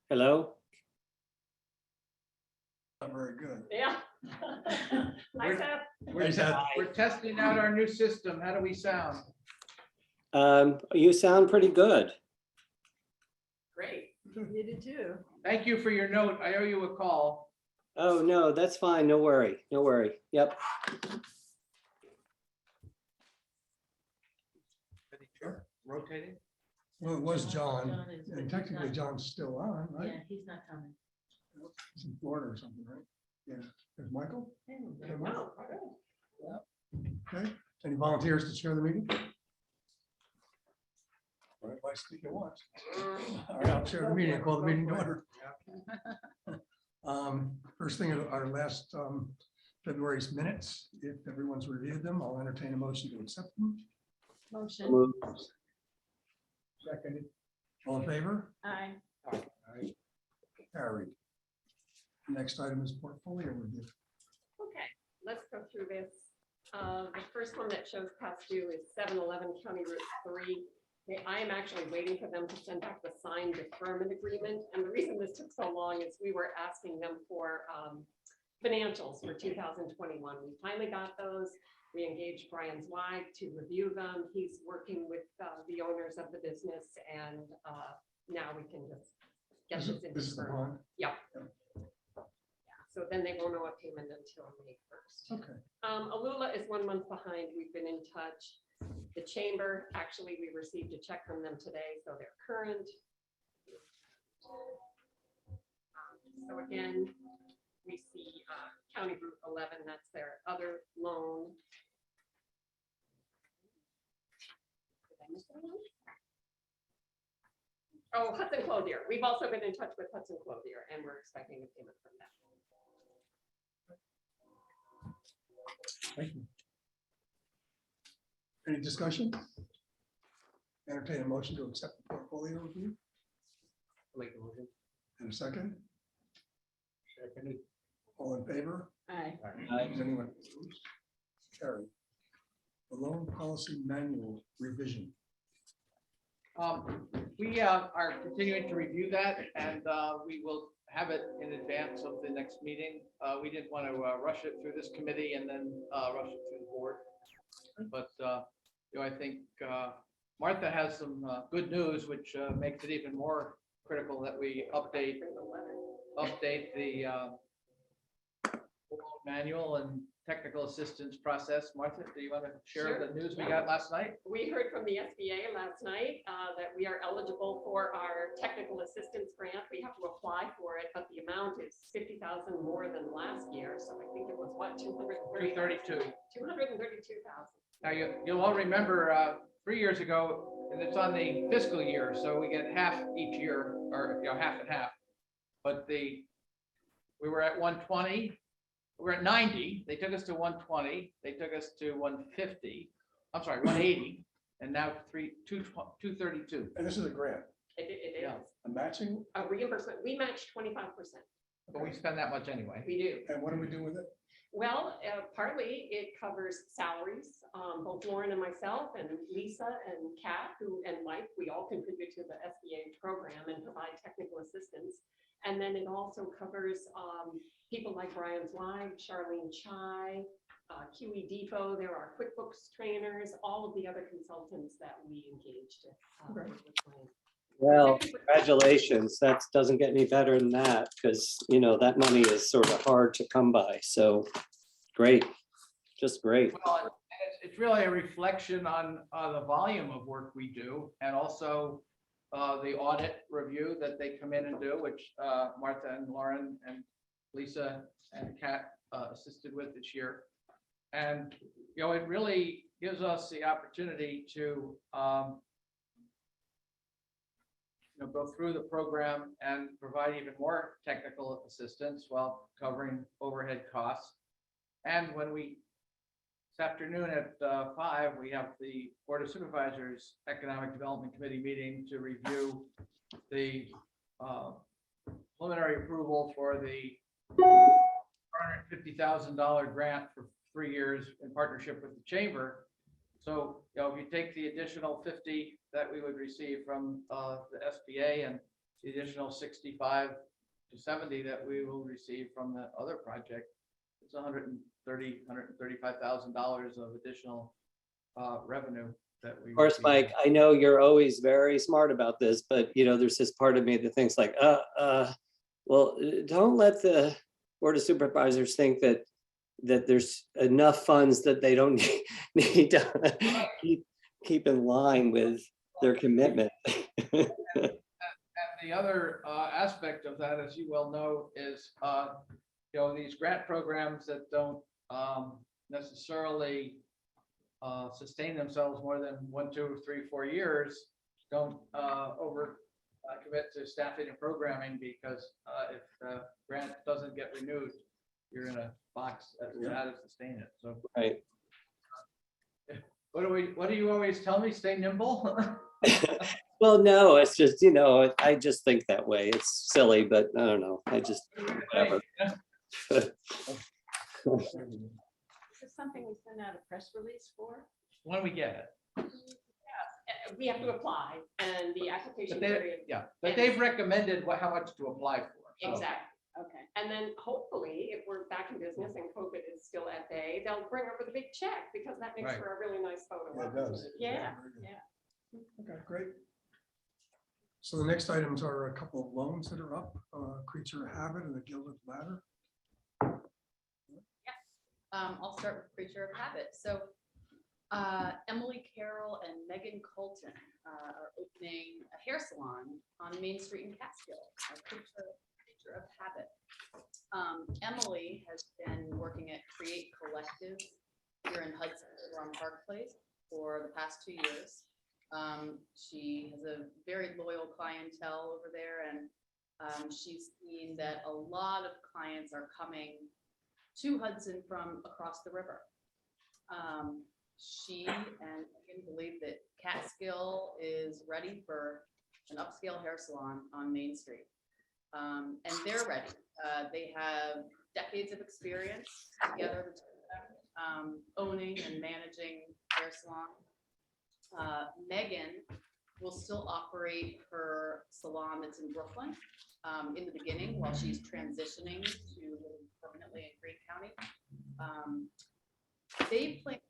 Hello? Not very good. Yeah. Hi, Seth. We're testing out our new system. How do we sound? You sound pretty good. Great. You did too. Thank you for your note. I owe you a call. Oh, no, that's fine. No worry. No worry. Yep. Rotating? Well, it was John, John is- and technically John's still on, right? Yeah, he's not coming. He's in Florida or something, right? Yeah. There's Michael. Okay, Michael. Okay. Any volunteers to chair the meeting? All right, by speak at once. All right, I'll chair the meeting. I call the meeting to order. First thing, our last February's minutes. If everyone's reviewed them, I'll entertain a motion to accept them. Motion. Move. Seconded. All in favor? Aye. Aye. Carried. Next item is portfolio review. Okay, let's go through this. The first one that shows past due is 711 County Route 3. I am actually waiting for them to send back the signed deferment agreement. And the reason this took so long is we were asking them for financials for 2021. We finally got those. We engaged Brian Zweig to review them. He's working with the owners of the business, and now we can just get this in. This is the deferment. bond. Yep. So then they won't know a payment until May 1st. Okay. Alula is 1 month behind. We've been in touch. The chamber, actually, we received a check from them today, so they're current. So again, we see County Route 11, that's their other loan. Did I miss anyone? Oh, Hudson Clothier. We've also been in touch with Hudson Clothier, and we're expecting a payment from them. Thank you. Any discussion? Entertain a motion to accept the portfolio review. Make a motion. And a second. Seconded. All in favor? Aye. Is anyone opposed? Carried. The loan policy manual revision. We are continuing to review that, and we will have it in advance of the next meeting. We didn't want to rush it through this committee and then rush it through the board. But I think Martha has some good news, which makes it even more critical that we update the manual and technical assistance process. Martha, do you want to share Sure. the news we got last night? We heard from the SBA last night that we are eligible for our technical assistance grant. We have to apply for it, but the amount is 50,000 more than last year. So I think it was what, 232. 232,000. Now, you'll all remember 3 years ago, and it's on the fiscal year, so we get half each year, or half and half. But we were at 120, we're at 90. They took us to 120. They took us to 150. I'm sorry, 180, and now 232. And this is a grant, It is Yeah. a matching. a reimbursement. We match 25%. But we spend that much anyway. We do. And what do we do with it? Well, partly it covers salaries. Both Lauren and myself and Lisa and Kat and Mike, we all contribute to the SBA program and provide technical assistance. And then it also covers people like Brian Zweig, Charlene Chai, QE Depot. There are QuickBooks trainers, all of the other consultants that we engaged. Okay. Well, congratulations. That doesn't get any better than that because, that money is sort of hard to come by. So great, just great. Well, it's really a reflection on the volume of work we do, and also the audit review that they come in and do, which Martha and Lauren and Lisa and Kat assisted with this year. And, it really gives us the opportunity to go through the program and provide even more technical assistance while covering overhead costs. And when we afternoon at 5, we have the Board of Supervisors Economic Development Committee meeting to review the preliminary approval for the $450,000 grant for 3 years in partnership with the Chamber. So, if you take the additional 50 that we would receive from the SBA and the additional 65 to 70 that we will receive from the other project, it's $135,000 of additional revenue that we. Of course, receive. Mike, I know you're always very smart about this, but there's this part of me that thinks like, well, don't let the Board of Supervisors think that there's enough funds that they don't need to keep in line with their commitment. And the other aspect of that, as you well know, is these grant programs that don't necessarily sustain themselves more than 1, 2, 3, 4 years don't commit to staffing and programming, because if the grant doesn't get renewed, you're in a box as to how to sustain it. So Right. what do you always tell me? Stay nimble. Well, no, it's just, I just think that way. It's silly, but I don't know. I just, whatever. Is this something we send out a press release for? When we get it. We have to apply, and the application But period. but they've recommended how much to apply for. so. Exactly. Okay. And then hopefully, if we're back in business and COVID is still at bay, they'll bring over the big check, because that makes Right. for a really nice photo. Yeah, it does. Yeah. Very good. Yeah. Okay, great. So the next items are a couple of loans that are up, Creature of Habit and the Gilded Ladder. I'll start with Creature of Habit. So Emily Carroll and Megan Colton are opening a hair salon on Main Street in Catskill, Creature of Habit. Emily has been working at Create Collective here in Hudson on Park Place for the past 2 years. She has a very loyal clientele over there, and she's seen that a lot of clients are coming to Hudson from across the river. She and Megan believe that Catskill is ready for an upscale hair salon on Main Street. And they're ready. They have decades of experience together between them, owning and managing hair salon. Megan will still operate her salon that's in Brooklyn in the beginning while she's transitioning to live permanently in Greene County. They plan to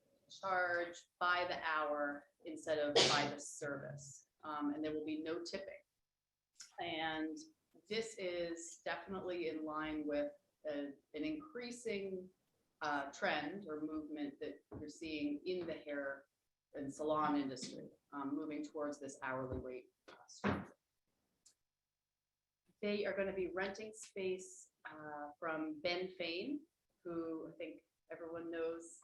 charge by the hour instead of by the service, and there will be no tipping. And this is definitely in line with an increasing trend or movement that you're seeing in the hair and salon industry, moving towards this hourly rate structure. They are going to be renting space from Ben Fain, who I think everyone knows,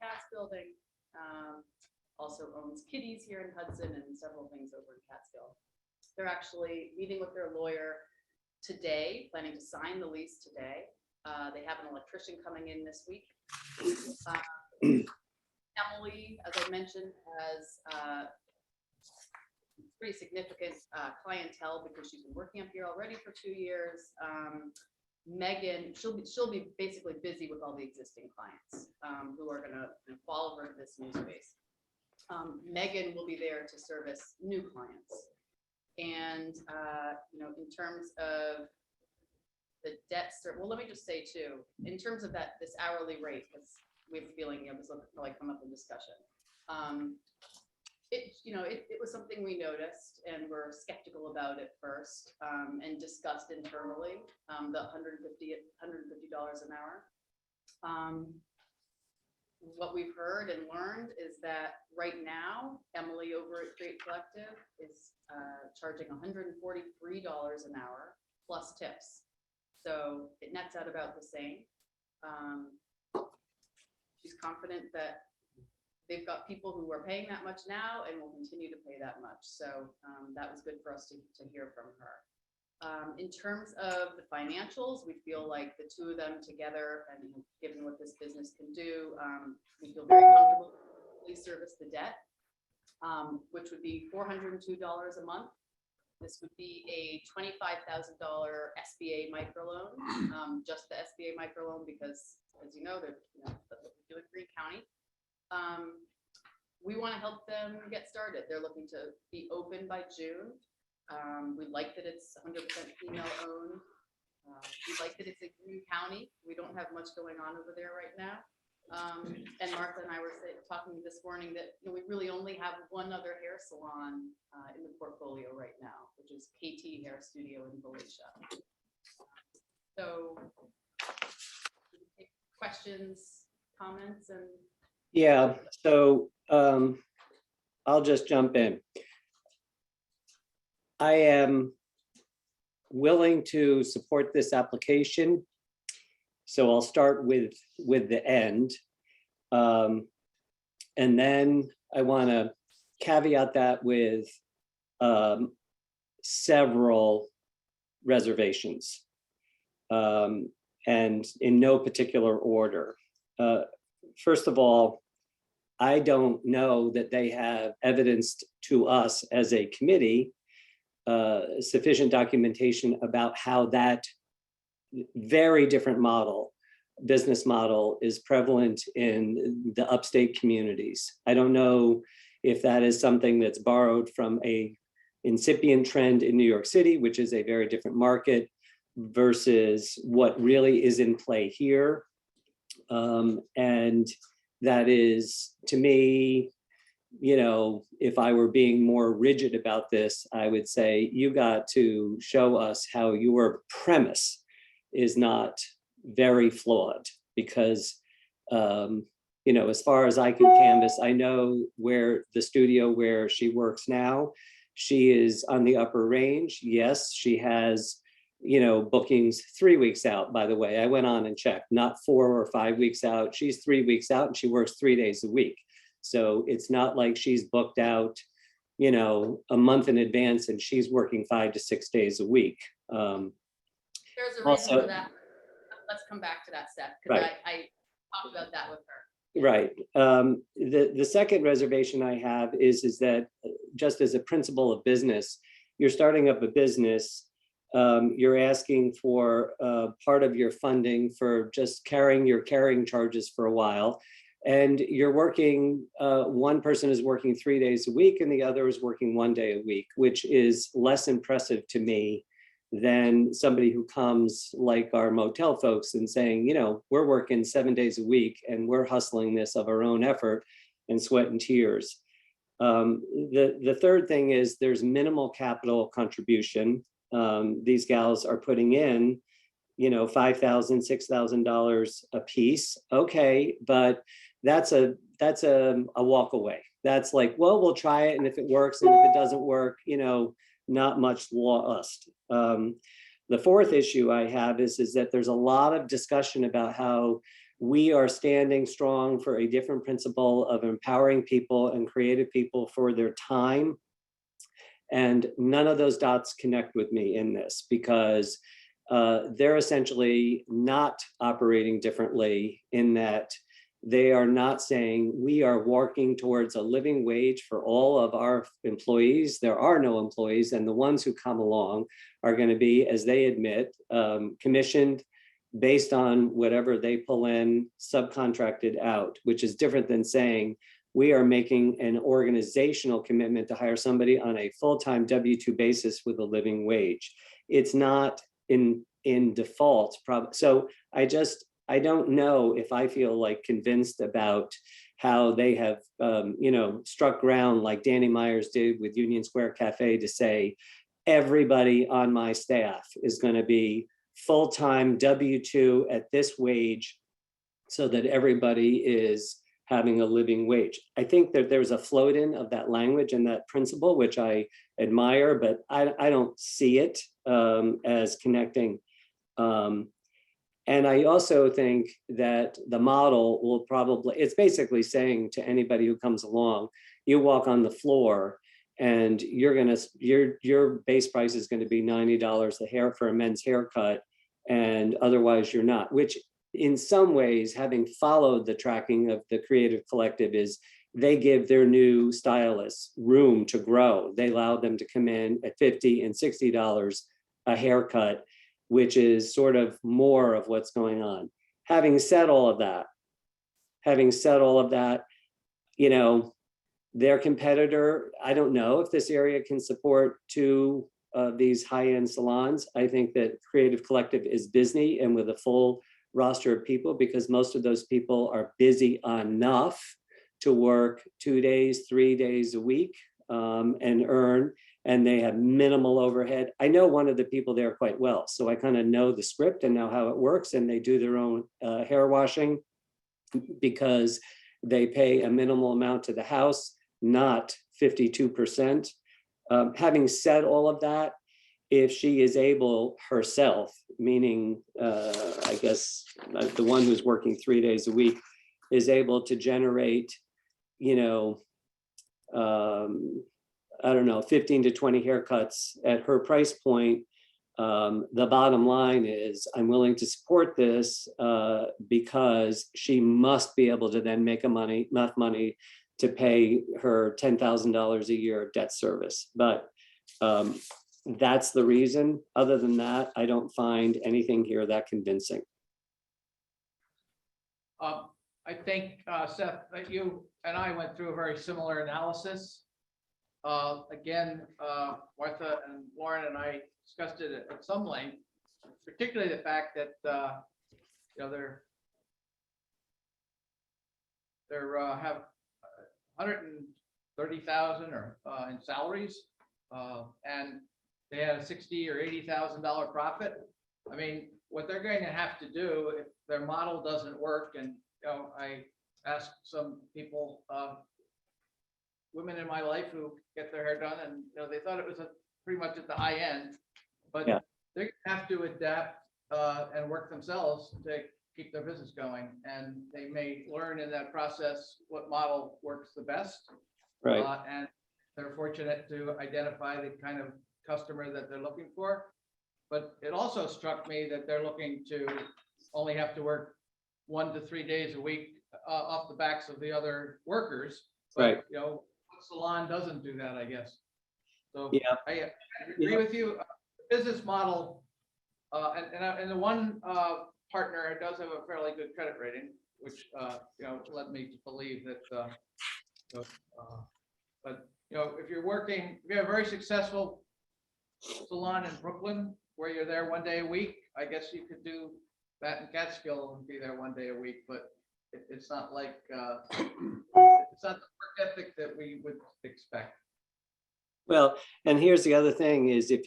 Cass Building, also owns Kitty's here in Hudson and several things over in Catskill. They're actually meeting with their lawyer today, planning to sign the lease today. They have an electrician coming in this week. Emily, as I mentioned, has pretty significant clientele because she's been working up here already for 2 years. Megan, she'll be basically busy with all the existing clients who are going to fall over to this new space. Megan will be there to service new clients. And in terms of the debt, well, let me just say too, in terms of this hourly rate, because we have a feeling this will probably come up in discussion. It was something we noticed and were skeptical about at first and discussed internally, the $150 an hour. What we've heard and learned is that right now, Emily over at Create Collective is charging $143 an hour plus tips. So it nets out about the same. She's confident that they've got people who are paying that much now and will continue to pay that much. So that was good for us to hear from her. In terms of the financials, we feel like the two of them together, and given what this business can do, we feel very comfortable. Please service the debt, which would be $402 a month. This would be a $25,000 SBA microloan, just the SBA microloan, because as you know, that's what we do in Green County. We want to help them get started. They're looking to be open by June. We like that it's 100% female owned. We like that it's in Green County. We don't have much going on over there right now. And Martha and I were talking this morning that we really only have one other hair salon in the portfolio right now, which is KT Hair Studio in Galatia. So questions, comments, and Yeah, so I'll just jump in. I am willing to support this application. So I'll start with the end. And then I want to caveat that with several reservations, and in no particular order. First of all, I don't know that they have evidenced to us as a committee sufficient documentation about how that very different business model is prevalent in the upstate communities. I don't know if that is something that's borrowed from a incipient trend in New York City, which is a very different market, versus what really is in play here. And that is, to me, if I were being more rigid about this, I would say you got to show us how your premise is not very flawed, because as far as I can canvass, I know where the studio where she works now, she is on the upper range. Yes, she has bookings 3 weeks out, by the way. I went on and checked, not 4 or 5 weeks out. She's 3 weeks out and she works 3 days a week. So it's not like she's booked out, a month in advance and she's working 5 to 6 days a week. there's a reason Also- for that. Let's come back to that, Steph, because Right. I talked about that with her. Right. The second reservation I have is that just as a principle of business, you're starting up a business, you're asking for part of your funding for just carrying your carrying charges for a while. And you're working, one person is working 3 days a week and the other is working 1 day a week, which is less impressive to me than somebody who comes like our motel folks and saying, we're working 7 days a week and we're hustling this of our own effort and sweat and tears. The third thing is there's minimal capital contribution. These gals are putting in, $5,000, $6,000 a piece. Okay, but that's a walk away. That's like, well, we'll try it, and if it works, and if it doesn't work, not much lost. The fourth issue I have is that there's a lot of discussion about how we are standing strong for a different principle of empowering people and creative people for their time. And none of those dots connect with me in this, because they're essentially not operating differently in that they are not saying we are working towards a living wage for all of our employees. There are no employees, and the ones who come along are going to be, as they admit, commissioned based on whatever they pull in, subcontracted out, which is different than saying we are making an organizational commitment to hire somebody on a full-time W-2 basis with a living wage. It's not in default. So I don't know if I feel like convinced about how they have, struck ground like Danny Myers did with Union Square Cafe to say, everybody on my staff is going to be full-time W-2 at this wage so that everybody is having a living wage. I think that there's a float in of that language and that principle, which I admire, but I don't see it as connecting. And I also think that the model will probably, it's basically saying to anybody who comes along, you walk on the floor and your base price is gonna be $90 a hair for a men's haircut, and otherwise you're not, which in some ways, having followed the tracking of the Creative Collective, is they give their new stylists room to grow. They allow them to come in at $50 and $60 a haircut, which is sort of more of what's going on. Having said all of that, you know, their competitor, I don't know if this area can support two of these high-end salons. I think that Creative Collective is busy and with a full roster of people, because most of those people are busy enough to work 2 days, 3 days a week and earn, and they have minimal overhead. I know one of the people there quite well, so I kind of know the script and know how it works, and they do their own hair washing because they pay a minimal amount to the house, not 52%. Having said all of that, if she is able herself, meaning I guess the one who's working 3 days a week is able to generate, you know, I don't know, 15 to 20 haircuts at her price point, the bottom line is I'm willing to support this because she must be able to then make enough money to pay her $10,000 a year of debt service. But that's the reason. Other than that, I don't find anything here that convincing. I think, Seth, that you and I went through a very similar analysis. Again, Martha and Lauren and I discussed it at some length, particularly the fact that you know, they're have 130,000 or in salaries, and they had a $60,000 or $80,000 profit. I mean, what they're going to have to do if their model doesn't work, and you know, I asked some people, women in my life who get their hair done, and you know, they thought it was pretty much at the high end, but Yeah. they're gonna have to adapt and work themselves to keep their business going, and they may learn in that process what model works the best. Right. And they're fortunate to identify the kind of customer that they're looking for. But it also struck me that they're looking to only have to work 1 to 3 days a week off the backs of the other workers. But, Right. you know, what salon doesn't do that, I guess. So Yeah. I agree with you. Business model, and the one partner does have a fairly good credit rating, which you know, led me to believe that. But you know, if you're working, if you have a very successful salon in Brooklyn where you're there 1 day a week, I guess you could do that in Catskill and be there 1 day a week. But it's not like it's not the work ethic that we would expect. Well, and here's the other thing is if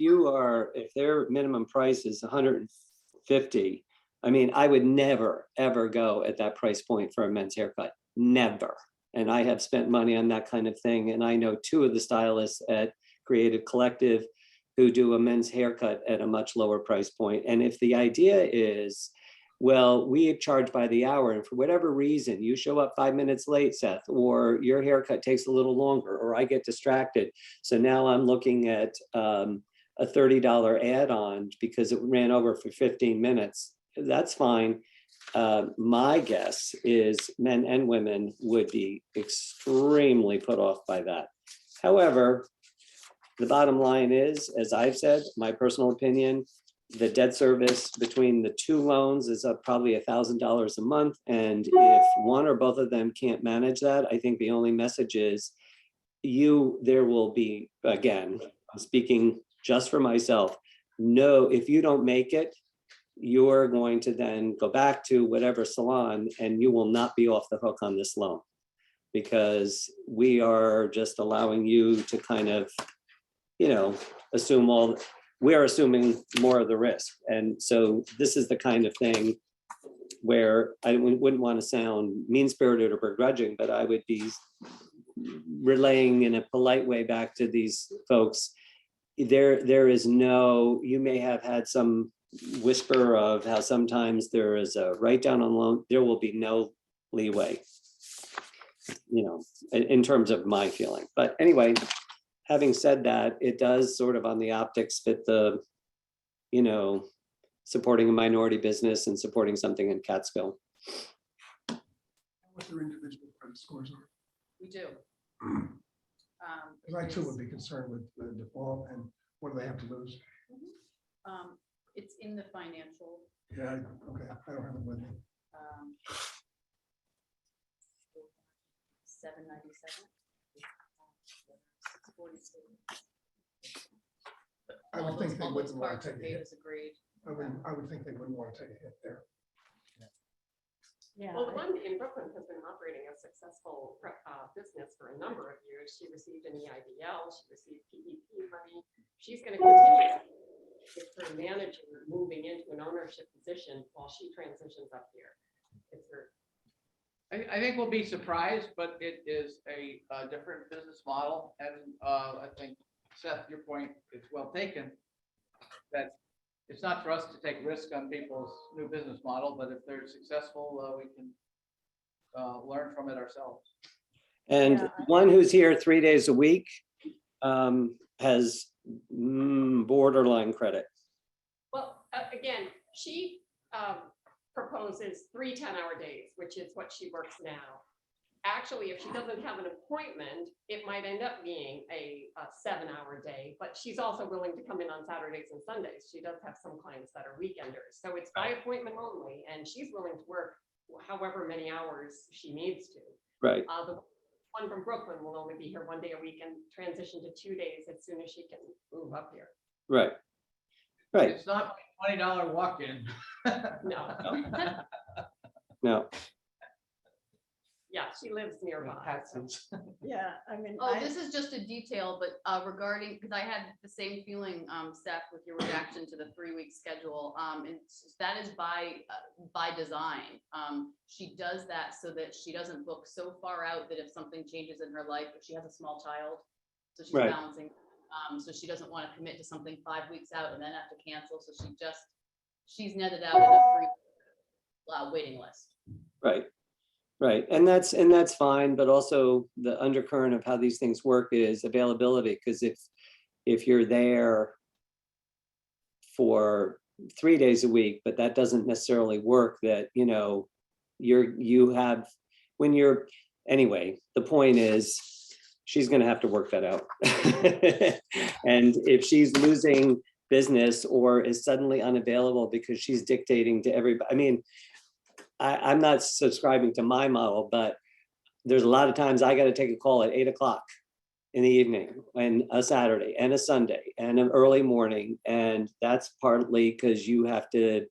their minimum price is 150, I mean, I would never, ever go at that price point for a men's haircut, never. And I have spent money on that kind of thing. And I know 2 of the stylists at Creative Collective who do a men's haircut at a much lower price point. And if the idea is, well, we charge by the hour, and for whatever reason, you show up 5 minutes late, Seth, or your haircut takes a little longer, or I get distracted. So now I'm looking at a $30 add-on because it ran over for 15 minutes. That's fine. My guess is men and women would be extremely put off by that. However, the bottom line is, as I've said, my personal opinion, the debt service between the 2 loans is up probably $1,000 a month. And if one or both of them can't manage that, I think the only message is there will be, again, I'm speaking just for myself, no, if you don't make it, you're going to then go back to whatever salon and you will not be off the hook on this loan, because we are just allowing you to kind of, you know, we're assuming more of the risk. And so this is the kind of thing where I wouldn't want to sound mean-spirited or begrudging, but I would be relaying in a polite way back to these folks. There is no, you may have had some whisper of how sometimes there is a write down on loan. There will be no leeway, you know, in terms of my feeling. But anyway, having said that, it does sort of on the optics fit the, you know, supporting a minority business and supporting something in Catskill. What their individual credit scores are. We do. Because I too would be concerned with the default and what do they have to lose? It's in the financial. Yeah, okay, I don't have it with me. 797. 642. I would think they All those wouldn't want parts to and take a hit. Davis agreed. I would think they wouldn't want to take a hit there. Yeah. Well, the one in Brooklyn has been operating a successful business for a number of years. She received an EIDL, she received PPP money. She's going to continue. It's her manager moving into an ownership position while she transitions up here. It's her. I think we'll be surprised, but it is a different business model. And I think, Seth, your point is well taken, that it's not for us to take risk on people's new business model, but if they're successful, we can learn from it ourselves. And Yeah. one who's here 3 days a week has borderline credit. Well, again, she proposes 3 10-hour days, which is what she works now. Actually, if she doesn't have an appointment, it might end up being a 7-hour day, but she's also willing to come in on Saturdays and Sundays. She does have some clients that are weekenders. So it's by appointment only, and she's willing to work however many hours she needs to. Right. The one from Brooklyn will only be here 1 day a week and transition to 2 days as soon as she can move up here. Right. Right. It's not $20 walk-in. No, No. yeah, she lives nearby. so. Yeah, I mean. Oh, this is just a detail, but regarding, because I had the same feeling, Seth, with your reaction to the 3-week schedule. And that is by design. She does that so that she doesn't book so far out that if something changes in her life, if she has a small child, so she's Right. balancing. So she doesn't want to commit to something 5 weeks out and then have to cancel. So she's netted out in a free waiting list. Right. Right. And that's fine. But also the undercurrent of how these things work is availability. Because if you're there for 3 days a week, but that doesn't necessarily work, that, you know, anyway, the point is she's going to have to work that out. And if she's losing business or is suddenly unavailable because she's dictating to everybody, I mean, I'm not subscribing to my model, but there's a lot of times I got to take a call at 8 o'clock in the evening and a Saturday and a Sunday and an early morning. And that's partly because you have to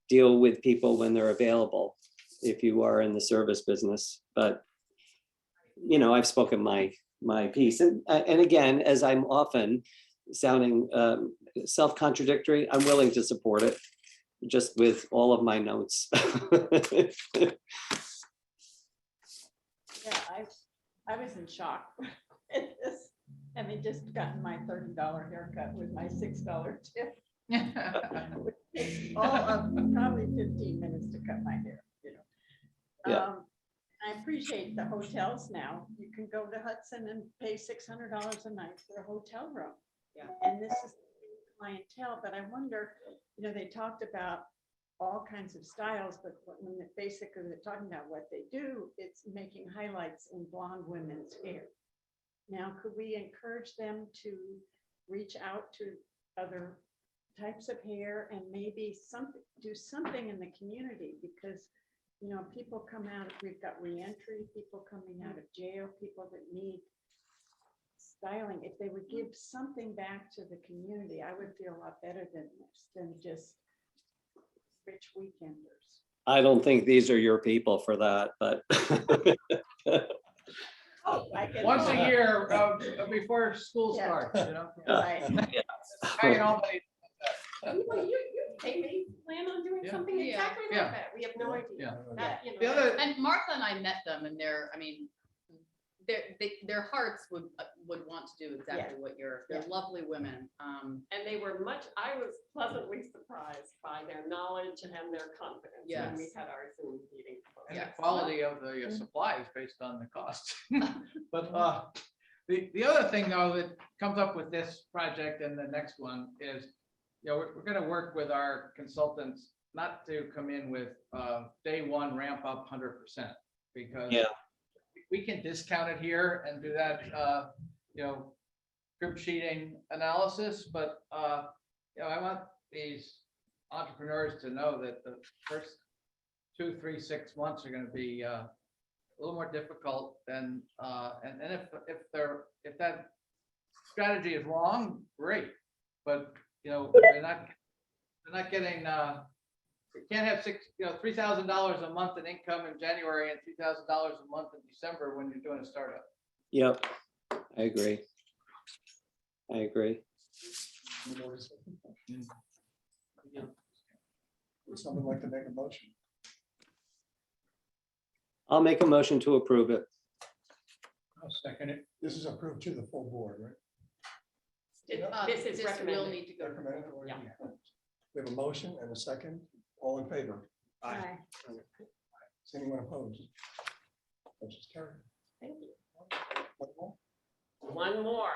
deal with people when they're available if you are in the service business. But, you know, I've spoken my piece. And again, as I'm often sounding self-contradictory, I'm willing to support it, just with all of my notes. Yeah, I was in shock at this, having just gotten my $30 haircut with my $6 tip. It takes all of probably 15 minutes to cut my hair, you know. Yeah. I appreciate the hotels now. You can go to Hudson and pay $600 a night for a hotel room. Yeah. And this is clientele, but I wonder, you know, they talked about all kinds of styles, but when basically they're talking about what they do, it's making highlights in blonde women's hair. Now, could we encourage them to reach out to other types of hair and maybe do something in the community? Because, you know, people come out, we've got reentry, people coming out of jail, people that need styling. If they would give something back to the community, I would feel a lot better than this, than just rich weekenders. I don't think these are your people for that, but Oh, I get Once it. a year before school Yeah. starts, you know. Right. I can always- You they may plan on doing Yeah. something Yeah. exactly Yeah. like that. We have no idea. Yeah. That, you know, The other, And Martha and I met them, and their hearts would want to do exactly what they're Yeah. lovely women. and they were I was pleasantly surprised by their knowledge and their confidence when we Yes. had our Zoom meeting. and the Yes. quality of the supplies based on the cost. But The other thing though that comes up with this project and the next one is, we're gonna work with our consultants not to come in with day one ramp up 100%, because Yeah. we can discount it here and do that, crib sheeting analysis, but I want these entrepreneurs to know that the first 2, 3, 6 months are gonna be a little more difficult than, and if that strategy is wrong, great. But, they're not getting, you can't have $3,000 a month in income in January and $2,000 a month in December when you're doing a startup. Yep, I agree. I agree. Any more discussion? Would someone like to make a motion? I'll make a motion to approve it. I'll second it. This is approved to the full board, right? This is Will recommended. need to go. Recommended, or- Yeah. We have a motion and a second. All in favor? Aye. Is anyone opposed? Motion's carried. Thank you. One more? One more.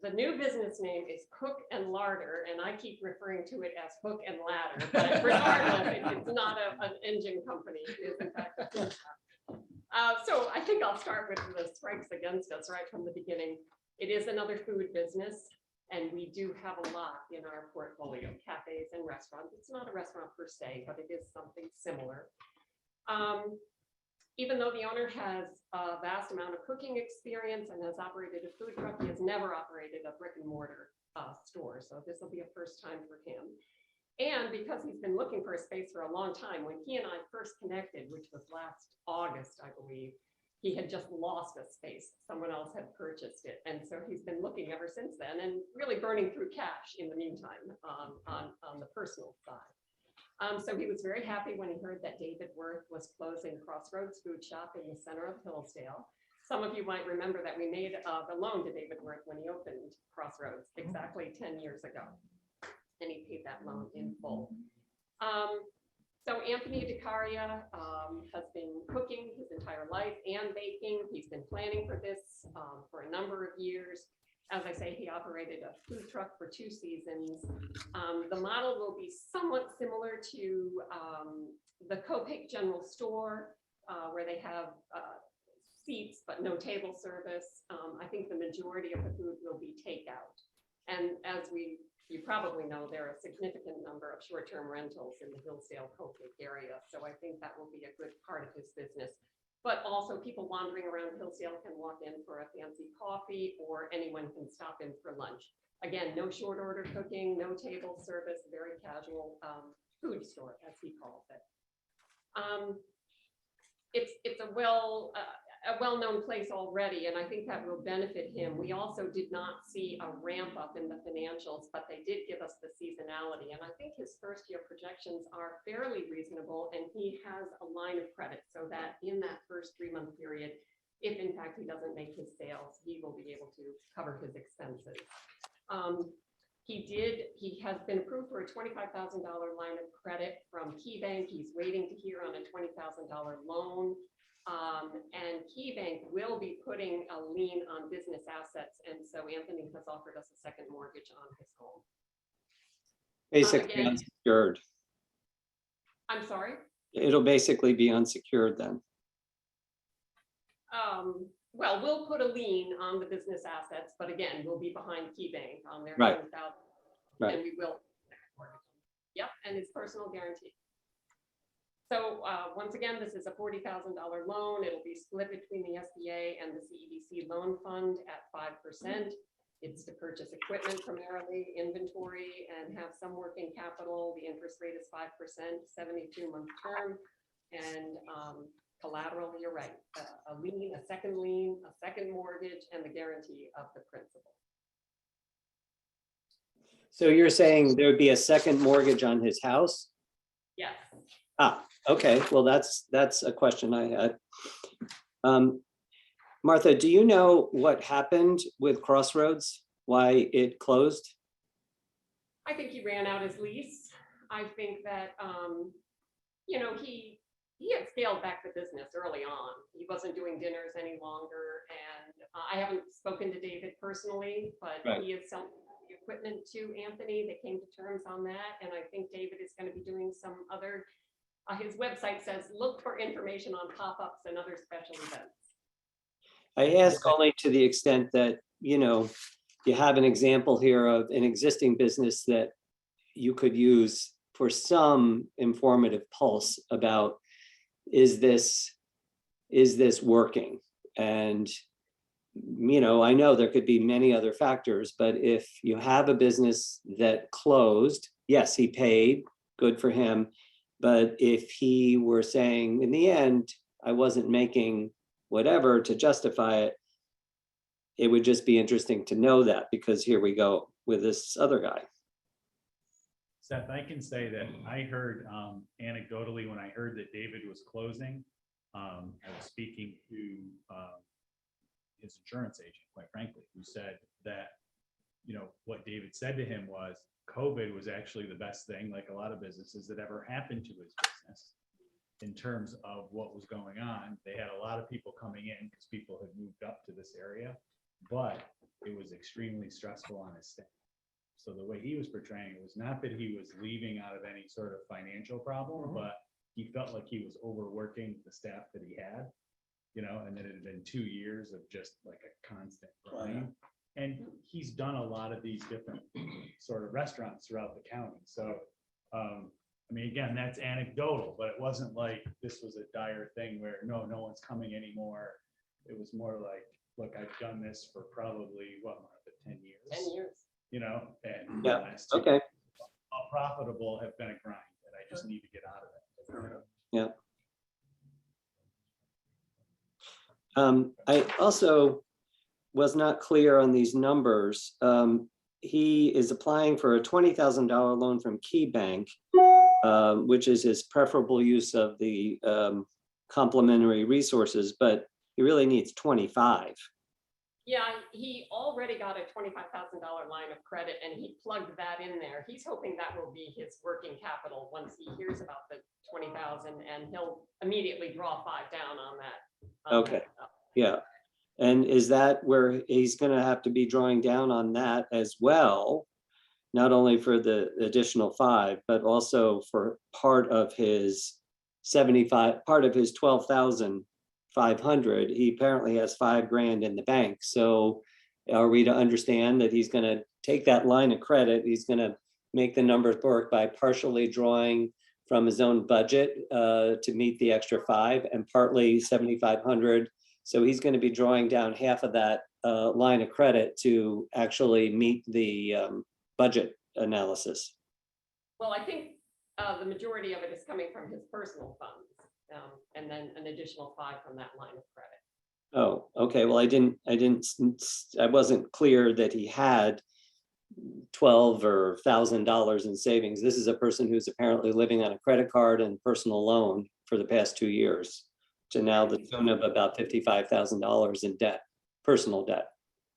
The new business name is Cook and Larder, and I keep referring to it as Hook and Ladder, but regardless, it's not an engine company. It is in fact a food shop. So I think I'll start with the strikes against us right from the beginning. It is another food business, and we do have a lot in our portfolio, cafes and restaurants. It's not a restaurant per se, but it is something similar. Even though the owner has a vast amount of cooking experience and has operated a food truck, he has never operated a brick and mortar store. So this will be a first time for him. And because he's been looking for a space for a long time, when he and I first connected, which was last August, I believe, he had just lost a space. Someone else had purchased it. And so he's been looking ever since then and really burning through cash in the meantime on the personal side. So he was very happy when he heard that David Worth was closing Crossroads Food Shop in the center of Hillsdale. Some of you might remember that we made the loan to David Worth when he opened Crossroads exactly 10 years ago. And he paid that loan in full. So Anthony DiCaria has been cooking his entire life and baking. He's been planning for this for a number of years. As I say, he operated a food truck for 2 seasons. The model will be somewhat similar to the Copake General Store, where they have seats but no table service. I think the majority of the food will be takeout. And as you probably know, there are a significant number of short-term rentals in the Hillsdale Copake area. So I think that will be a good part of his business. But also people wandering around Hillsdale can walk in for a fancy coffee, or anyone can stop in for lunch. Again, no short order cooking, no table service, very casual food store, as he calls it. It's a well-known place already, and I think that will benefit him. We also did not see a ramp up in the financials, but they did give us the seasonality. And I think his first year projections are fairly reasonable, and he has a line of credit so that in that first 3-month period, if in fact he doesn't make his sales, he will be able to cover his expenses. He has been approved for a $25,000 line of credit from KeyBank. He's waiting to hear on a $20,000 loan. And KeyBank will be putting a lien on business assets. And so Anthony has offered us a second mortgage on his home. Basically Again- unsecured. I'm sorry. It'll basically be unsecured then. Well, we'll put a lien on the business assets, but again, we'll be behind KeyBank on their Right. $100,000. Right. And we will. Yep, and it's personal guarantee. So once again, this is a $40,000 loan. It'll be split between the SBA and the CEDC loan fund at 5%. It's to purchase equipment primarily, inventory, and have some working capital. The interest rate is 5%, 72-month term, and collateral, you're right, a lien, a second mortgage, and the guarantee of the principal. So you're saying there would be a second mortgage on his house? Yes. Okay, well, that's a question I had. Martha, do you know what happened with Crossroads? Why it closed? I think he ran out his lease. I think that, he had scaled back the business early on. He wasn't doing dinners any longer, and I haven't spoken to David personally, but Right. he is selling the equipment to Anthony. They came to terms on that, and I think David is going to be doing some other. His website says, look for information on pop-ups and other special events. I ask only to the extent that, you have an example here of an existing business that you could use for some informative pulse about, is this working? And, I know there could be many other factors, but if you have a business that closed, yes, he paid, good for him. But if he were saying, in the end, I wasn't making whatever to justify it, it would just be interesting to know that, because here we go with this other guy. Seth, I can say that I heard anecdotally, when I heard that David was closing, I was speaking to his insurance agent, quite frankly, who said that, what David said to him was, COVID was actually the best thing, like a lot of businesses, that ever happened to his business in terms of what was going on. They had a lot of people coming in because people had moved up to this area, but it was extremely stressful on his staff. So the way he was portraying it was not that he was leaving out of any sort of financial problem, but he felt like he was overworking the staff that he had, and that it had been 2 years of just like a constant grind. And he's done a lot of these different sort of restaurants throughout the county. So, again, that's anecdotal, but it wasn't like this was a dire thing where no one's coming anymore. It was more like, look, I've done this for probably 10 years. 10 years. And Yeah, the last 2 okay. profitable have been a grind, and I just need to get out of it. Yeah. I also was not clear on these numbers. He is applying for a $20,000 loan from Key Bank, which is his preferable use of the complementary resources, but he really needs 25. Yeah, he already got a $25,000 line of credit, and he plugged that in there. He's hoping that will be his working capital once he hears about the 20,000, and he'll immediately draw 5 down on that. Okay. Yeah. And is that where he's going to have to be drawing down on that as well? Not only for the additional 5, but also for part of his 12,500. He apparently has $5,000 in the bank. So are we to understand that he's going to take that line of credit? He's going to make the numbers work by partially drawing from his own budget to meet the extra 5, and partly 7,500. So he's going to be drawing down half of that line of credit to actually meet the budget analysis. Well, I think the majority of it is coming from his personal funds, and then an additional 5 from that line of credit. Oh, okay. Well, I wasn't clear that he had $12,000 in savings. This is a person who's apparently living on a credit card and personal loan for the past 2 years, to now the tune of about $55,000 in debt, personal debt.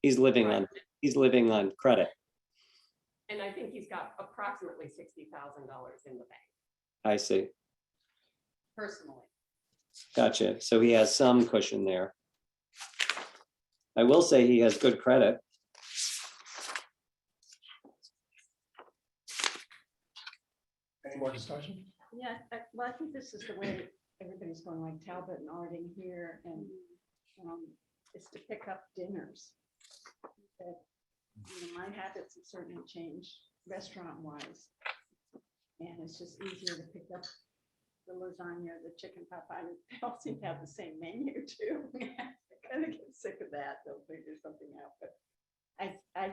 He's living on credit. And I think he's got approximately $60,000 in the bank. I see. Personally. Gotcha. So he has some cushion there. I will say he has good credit. Any more discussion? Yeah, well, I think this is the way everybody's going, like Talbot and Arding here, and it's to pick up dinners. That, my habits have certainly changed restaurant-wise, and it's just easier to pick up the lasagna, the chicken pot pie. They all seem to have the same menu too. I kind of get sick of that. They'll figure something out, but I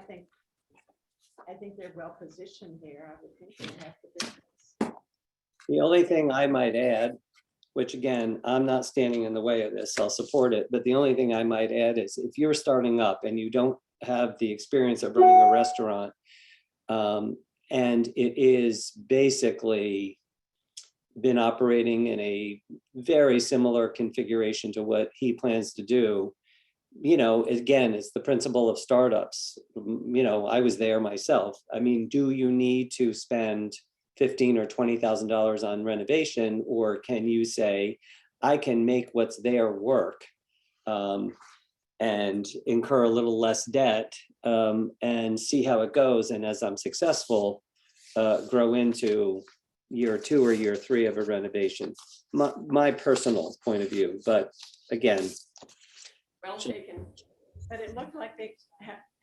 think they're well positioned there. I would think they have the business. The only thing I might add, which again, I'm not standing in the way of this, I'll support it, but the only thing I might add is if you're starting up and you don't have the experience of running a restaurant, and it is basically been operating in a very similar configuration to what he plans to do, again, it's the principle of startups. I was there myself. I mean, do you need to spend $15,000 or $20,000 on renovation, or can you say, I can make what's there work and incur a little less debt and see how it goes, and as I'm successful, grow into year 2 or year 3 of a renovation. My personal point of view, but again, Well taken. But it looked like they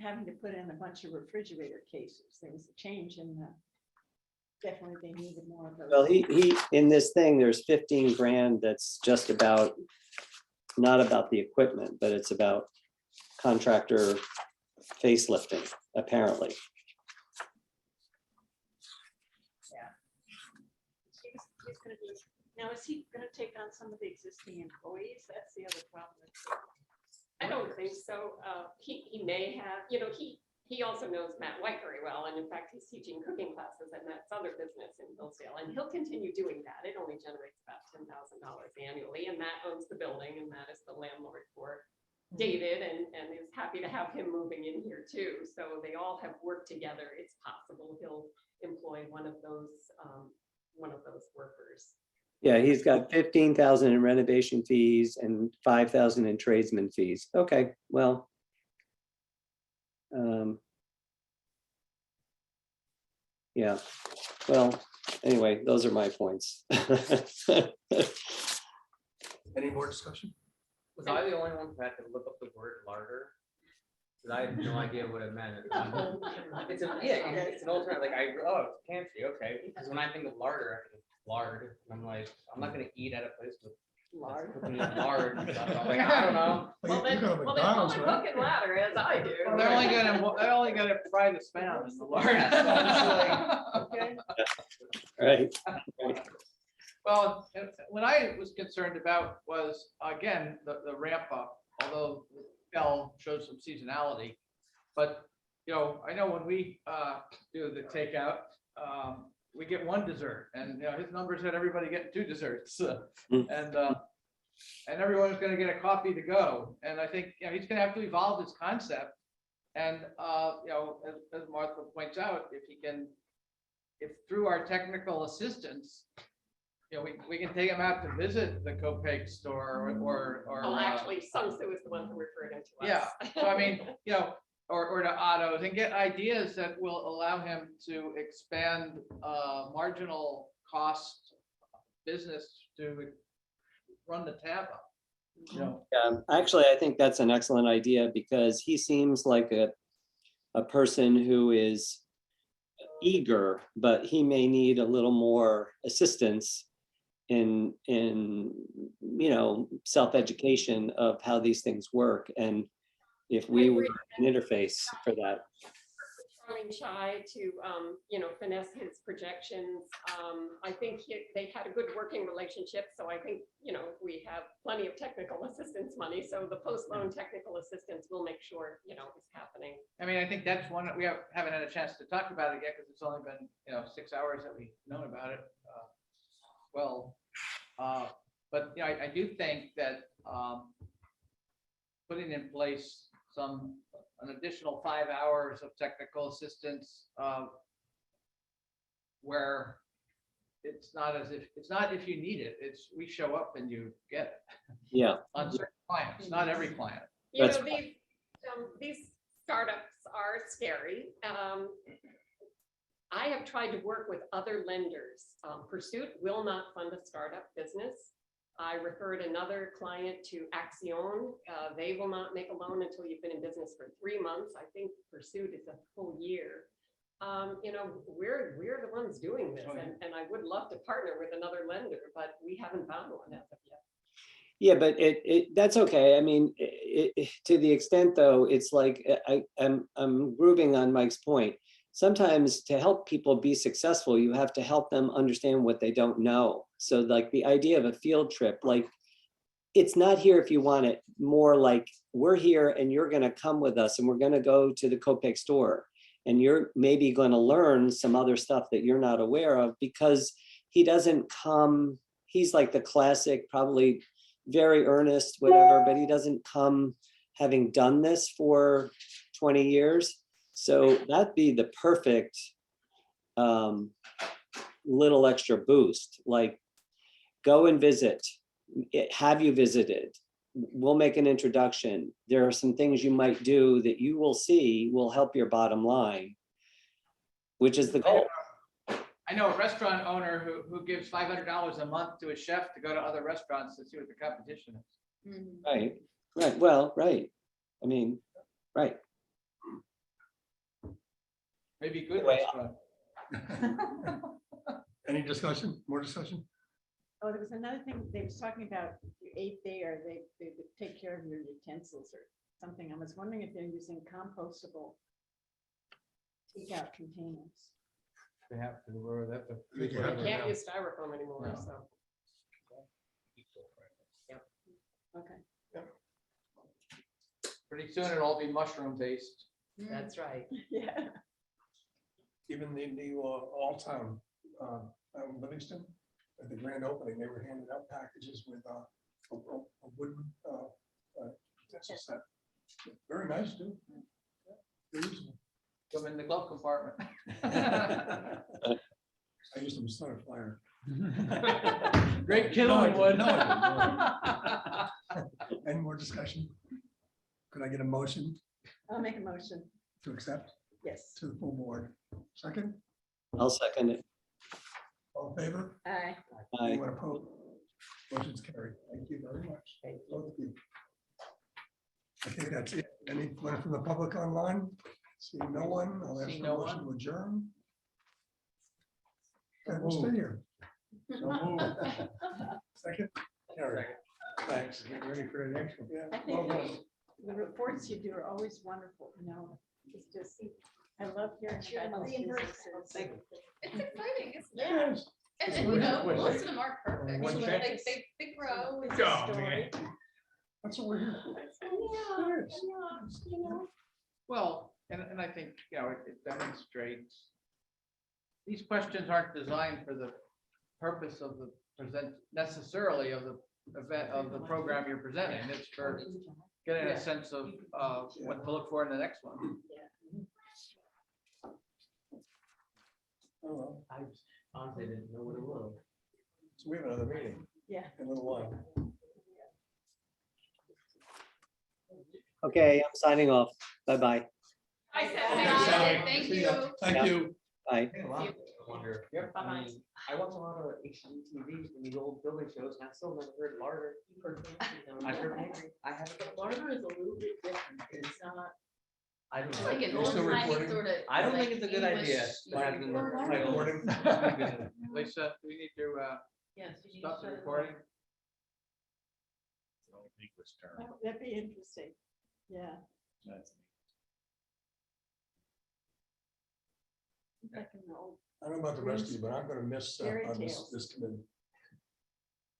having to put in a bunch of refrigerator cases. There was a change in the, definitely they needed more of those. well, he in this thing, there's 15 grand that's just about, not about the equipment, but it's about contractor facelifting, apparently. He's gonna do, now is he gonna take on some of the existing employees? That's the other problem. I don't think so. He may have, he also knows Matt White very well. And in fact, he's teaching cooking classes at Matt's other business in Hillsdale. And he'll continue doing that. It only generates about $10,000 annually. And Matt owns the building and Matt is the landlord for David and is happy to have him moving in here too. So they all have worked together. It's possible he'll employ one of those workers. Yeah, he's got 15,000 in renovation fees and 5,000 in tradesman fees. Okay, well. Yeah, well, anyway, those are my points. Any more discussion? Was I the only one who had to look up the word larder? Because I had no idea what it meant. It's an old term. Like it's fancy, okay. Because when I think of larder, I think of lard. And I'm like, I'm not gonna eat at a place with Lard. cooking with lard. And stuff. I'm like, I don't know. Well, You then, go to well, they call McDonald's, it right? hook and ladder as I do. Well, they're only gonna fry the spam in the lard. Okay. Right, Well, what I was concerned about was, again, the ramp up, although Bell shows some seasonality. But, I know when we do the takeout, we get one dessert and, his numbers had everybody getting 2 desserts. And everyone's gonna get a coffee to go. And I think, he's gonna have to evolve his concept. And, as Martha points out, if through our technical assistance, we can take him out to visit the Copake store or. Well, actually, Sun Tzu is the one who referred him to us. Yeah, so I mean, or to autos and get ideas that will allow him to expand marginal cost business to run the tab up. actually, I think that's an excellent idea because he seems like a person who is eager, but he may need a little more assistance in self-education of how these things work. And if we were an interface for that. Charlie Chai to, finesse his projections. I think they had a good working relationship. So I think, we have plenty of technical assistance money. So the post-loan technical assistance will make sure, it's happening. I mean, I think that's one that we haven't had a chance to talk about it yet because it's only been, 6 hours that we've known about it. But I do think that putting in place an additional 5 hours of technical assistance where it's not if you need it, it's we show up and you get it. Yeah. On certain clients, not every client. That's These startups are scary. I have tried to work with other lenders. Pursuit will not fund a startup business. I referred another client to Axion. They will not make a loan until you've been in business for 3 months. I think Pursuit is a full year. We're the ones doing this, and I would love to partner with another lender, but we haven't found one as of yet. Yeah, but that's okay. I mean, to the extent though, it's like I'm grooving on Mike's point. Sometimes to help people be successful, you have to help them understand what they don't know. So like the idea of a field trip, like it's not here if you want it, more like we're here and you're going to come with us and we're going to go to the Copake store and you're maybe going to learn some other stuff that you're not aware of, because he doesn't come, he's like the classic, probably very earnest, whatever, but he doesn't come having done this for 20 years. So that'd be the perfect little extra boost, like go and visit. Have you visited? We'll make an introduction. There are some things you might do that you will see will help your bottom line, which is the goal. I know a restaurant owner who gives $500 a month to a chef to go to other restaurants to see what the competition is. Mhm. Right, right, well, right. I mean, right. Maybe a good Anyway, restaurant. Any discussion, more discussion? Oh, there was another thing, they was talking about if you ate there, they would take care of your utensils or something. I was wondering if they're using compostable takeout containers. They have to, or that. think you have to. Can't use styrofoam anymore, No. so. Okay. Pretty soon it'll all be mushroom based. That's right. Yeah. Even the new All-Town out in Livingston, at the grand opening, they were handing out packages with a wooden utensil set. Very nice, too. Very useful. Come in the glove compartment. I used them to start a fire. Great No, I killing didn't. wood. No, I didn't. Any more discussion? Could I get a motion I'll make a motion. to accept Yes. to the full board? Second, I'll second it. all in favor? Aye. Aye. Anyone opposed? Motion's carried. Thank you very much. Both of you. I think that's it. Anyone from the public online? Seeing no one, I'll ask See for no a motion one. to adjourn. And we'll stay here. Second? Carry. Thanks. Ready for the next one? I Yeah. think Well done. the reports you do are always wonderful, you know, it's just, I love hearing about these businesses. It's exciting, isn't it? Yes. And It's you worth know, it. most of them aren't perfect. One They, check. they grow. It's a story. That's what we're here for. Yeah, It is. yeah, you know. Well, and I think, it demonstrates. These questions aren't designed for the purpose of the necessarily of the event, of the program you're presenting. It's for getting a sense of what to look for in the next one. Oh, well. I honestly didn't know what it was. So we have another meeting Yeah. in a little while. Okay, I'm signing off. Bye-bye. I said, Okay, Bye. Sally. Thank See ya. you. Thank you. Bye. I wonder. Bye-bye. I mean, I watch a lot of HGTV and these old building shows, and I still never heard larder. I've heard angry. I haven't. Larder is a little bit different. It's not. I don't It's know. like an You're old still timey recording? sort of. I don't think like it's a good idea English to have them like- title. Recording. Lisa, do we need to Yes. you need to stop the shut it recording? English term. Oh, that'd be interesting. Yeah. That's- Like an old I don't know about the rest of you, but I'm gonna miss Fairy on this tales. this committee.